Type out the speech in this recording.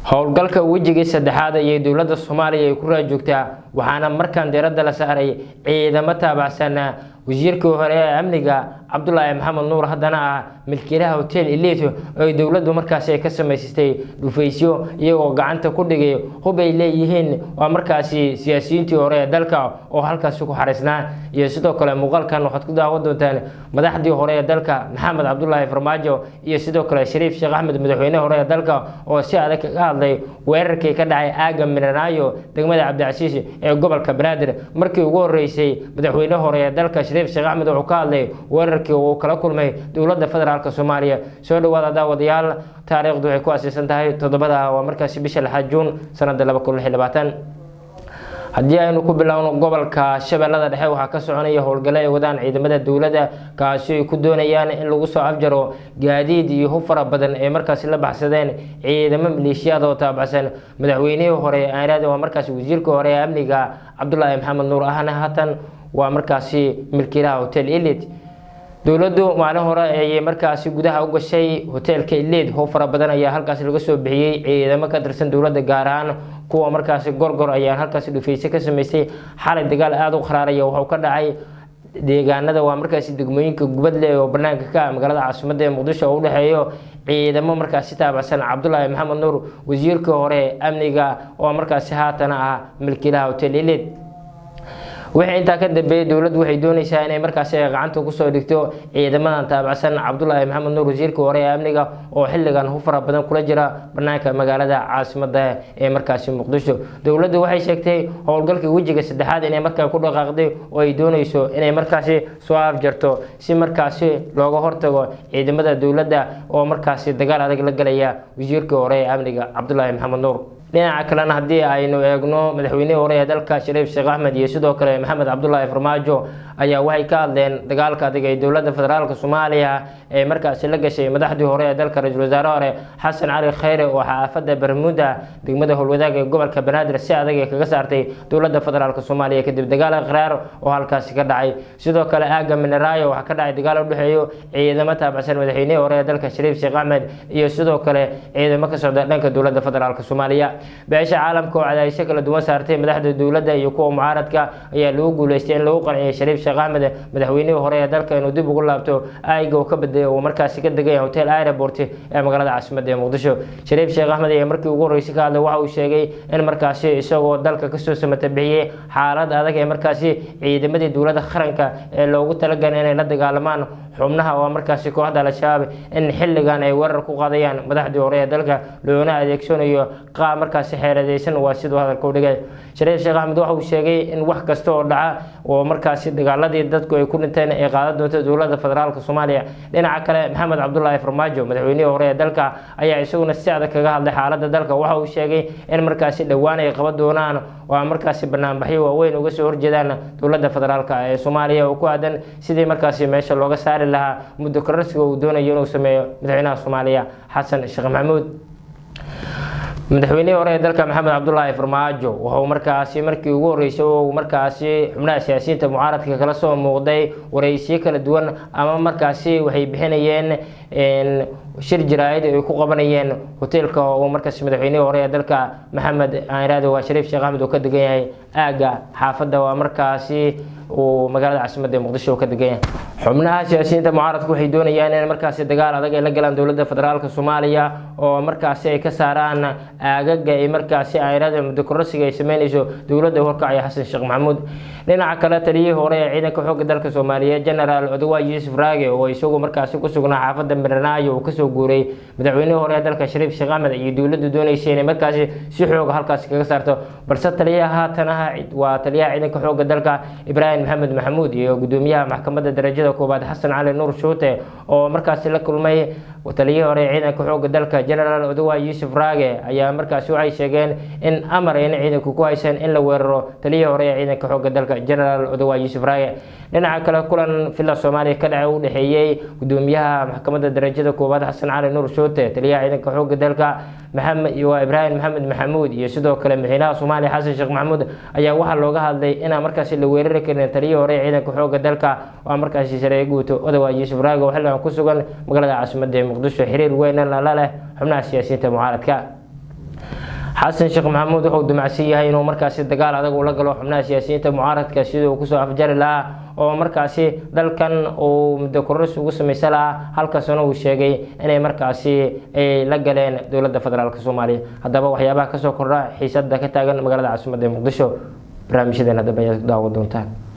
howlgalka wejiga saddexaad ee dowladda Soomaaliya ay ku raajogtaa waxaana markan diiradda la saaray ciidamo taabacsan wasiirkii hore ee amniga Cabdullaahi Maxamed Nuur haddana ah milkiilaha hotel Elite oo dowladdu markaas ay ka sameysay dhufaysyo iyagoo gacanta ku dhigay hub ay leeyihiin waa markaasi siyaasiyiintii hore ee dalka oo halkaas ku xareysnaa iyo sidoo kale muuqaalkan waxaad ku daawan doontaan madaxdii hore ee dalka Maxamed Cabdullaahi Farmaajo iyo sidoo kale Shariif Sheekh Axmed madaxweynaha hore ee dalka oo si adag ka hadlay weerarkii ka dhacay aaga Minanaayo degmada Cabdicasiis ee gobolka Banaadir markii ugu horeysay madaxweynaha hore ee dalka Shariif Sheekh Axmed oo ka hadlay weerarkii uu kala kulmay dowladda federaalka Soomaaliya soo dhawaada daawadayaal taariikhdu waxay ku aasaysan tahay 7 waa markaas bisha 6 Juun sanadda 2020 haddii aynu ku bilaawno gobolka Shabeellada Dhexe waxa ka soconaya howlgalo ay wadaan ciidamada dowladda kaasi ay ku doonayaan in lagu soo afjaro gaadiid iyo hub fara badan ee markaas la baxsadeen ciidamo maleeshiyada oo taabacsan madaxweynihii hore aanada waa markaas wasiirka hore ee amniga Cabdullaahi Maxamed Nuur ahna hatan waa markaasi milkiilaha hotel Elite dowladdu maalin hore ay markaasi gudaha u gashay hotelka Elite hub fara badan ayaa halkaas laga soo bixiyay ciidamo ka tirsan dowladda gaar ahaan kuwa markaasi gorgor ayaa halkaas dhufaysyo ka sameysay xalay dagaal aad u kharaaraya waxa uu ka dhacay deegaanada waa markaasi degmooyinka gubadle oo banaanka ka magaalada caasimadda ee Muqdisho oo u dhaxeeyo ciidamo markaasi taabacsan Cabdullaahi Maxamed Nuur wasiirka hore amniga oo markaasi haatan ah milkiilaha hotel Elite waxay inta ka dambeeyay dowladdu waxay doonaysaa inay markaas gacanta ku soo dhigto ciidamadan taabacsan Cabdullaahi Maxamed Nuur wasiirka hore ee amniga oo xilligan hub fara badan kula jira banaanka magaalada caasimadda ee markaasi Muqdisho dowladdu waxay sheegtay howlgalka wejiga saddexaad inay markaa ku dhaqaaqday oo ay doonayso inay markaasi soo afjarto si markaasi looga hortago ciidamada dowladda oo markaasi dagaal adag la galaya wasiirka hore ee amniga Cabdullaahi Maxamed Nuur dhinaca kalena haddii aynu eegno madaxweynihii hore ee dalka Shariif Sheekh Axmed iyo sidoo kale Maxamed Cabdullaahi Farmaajo ayaa waxay ka hadleen dagaalka adag ee dowladda federaalka Soomaaliya ee markaas la gashay madaxdii hore ee dalka ra'iisul wasaare hore Xasan Cali Khayre oo xaafadda Bermuda degmada Howlwadaag ee gobolka Banaadir si adag kaga saartay dowladda federaalka Soomaaliya kadib dagaal qaraar oo halkaas ka dhacay sidoo kale aaga Minanaayo waxa ka dhacay dagaal u dhaxeeyo ciidamo taabacsan madaxweynihii hore ee dalka Shariif Sheekh Axmed iyo sidoo kale ciidamo ka socda dhanka dowladda federaalka Soomaaliya beesha caalamka oo cadaysyo kala duwan saartay madaxda dowladda iyo kuwa mucaaradka ayaa lagu guuleystay in lagu qanciyo Shariif Sheekh Axmed madaxweynihii hore ee dalka inuu dib ugu laabto ayga oo ka badeeyo oo markaasi ka degay hotel airport ee magaalada caasimadda ee Muqdisho Shariif Sheekh Axmed ayaa markii ugu horeysay ka hadlay waxa uu sheegay in markaasi isagoo dalka ka soo samata bixiyay xaalad adag ee markaasi ciidamadii dowladda qaranka ee loogu talagalay inay la dagaalamaan xubnaha oo markaasi kooxda al-shabaab in xilligan ay weerar ku qaadayaan madaxdii hore ee dalka loona adeegsanayo qaab markaasi xeeladeysan waa sidoo hadalka u dhigay Shariif Sheekh Axmed waxa uu sheegay in wax kasta oo dhaca oo markaasi dagaaladii dadku ay ku dhinteen ay qaadan doonto dowladda federaalka Soomaaliya dhinaca kale Maxamed Cabdullaahi Farmaajo madaxweynihii hore ee dalka ayaa isaguna si adag kaga hadlay xaaladda dalka waxa uu sheegay in markaasi dhawaan ay qaban doonaan oo markaasi barnaamijyo waaweyn uga soo horjeedaan dowladda federaalka ee Soomaaliya oo ku aadan sidii markaasi meesha looga saari lahaa muddo kororsiga uu doonayo inuu sameeyo madaxweynaha Soomaaliya Xasan Sheekh Maxamuud madaxweynihii hore ee dalka Maxamed Cabdullaahi Farmaajo waxa uu markaasi markii ugu horeysay oo markaasi xubnaha siyaasiyiinta mucaaradka kala soo muuqday wareysiyo kala duwan ama markaasi waxay bixinayeen shir jiraayad ay ku qabanayeen hotelka oo markaasi madaxweynihii hore ee dalka Maxamed Aanraado waa Shariif Sheekh Axmed oo ka degan yahay aaga xaafadda waa markaasi oo magaalada caasimadda Muqdisho ka degan yahay xubnaha siyaasiyiinta mucaaradku waxay doonayaan in markaasi dagaal adag ay la galaan dowladda federaalka Soomaaliya oo markaasi ay ka saaraan aagaga ay markaasi Aanraado muddo kororsiga ay sameynayso dowladda horkacaya Xasan Sheekh Maxamuud dhinaca kale taliyihii hore ee ciidanka xoogga dalka Soomaaliya General Odawa Yuusuf Raage oo isagu markaasi ku sugnaa xaafadda Minanaayo oo ka soo guuray madaxweynihii hore ee dalka Shariif Sheekh Axmed iyo dowladdu doonaysay in markaasi si xoog halkaas kaga saarto balse taliyaha waa taliyaha ciidanka xoogga dalka Ibrahim Maxamed Maxamuud iyo gudoomiyaha maxkamadda darajada koobaad Xasan Cali Nuur Shuute oo markaasi la kulmay taliyihii hore ee ciidanka xoogga dalka General Odawa Yuusuf Raage ayaa markaasi waxay sheegeen in amar ay ciidanku ku haysan in la weeraro taliyihii hore ee ciidanka xoogga dalka General Odawa Yuusuf Raage dhinaca kale kulan fila Soomaaliya ka dhacay u dhaxeeyay gudoomiyaha maxkamadda darajada koobaad Xasan Cali Nuur Shuute taliyaha ciidanka xoogga dalka Maxamed iyo Ibrahim Maxamed Maxamuud iyo sidoo kale madaxweynaha Soomaaliya Xasan Sheekh Maxamuud ayaa waxa looga hadlay in markaasi la weerari karin taliyihii hore ee ciidanka xoogga dalka oo markaasi sharci guuto Odawa Yuusuf Raage oo xilligan ku sugan magaalada caasimadda Muqdisho xiriir weyn la leh xubnaha siyaasiyiinta mucaaradka xasan sheekh maxamuud wuxuu dumacsan yahay inuu markaasi dagaal adag ula galo xubnaha siyaasiyiinta mucaaradka sidoo uu kusoo afjari lahaa oo markaasi dalkan uu muddo kororsi ugu samaysan lahaa halkaasna uu sheegay inay markaasi ay la galeen dowladda federaalka Soomaaliya. haddaba waxyaabaha kasoo kordha xiisadda ka taagan magaalada caasimadda Muqdisho barnaamijyadeena dambe ayaad daawan doontaan.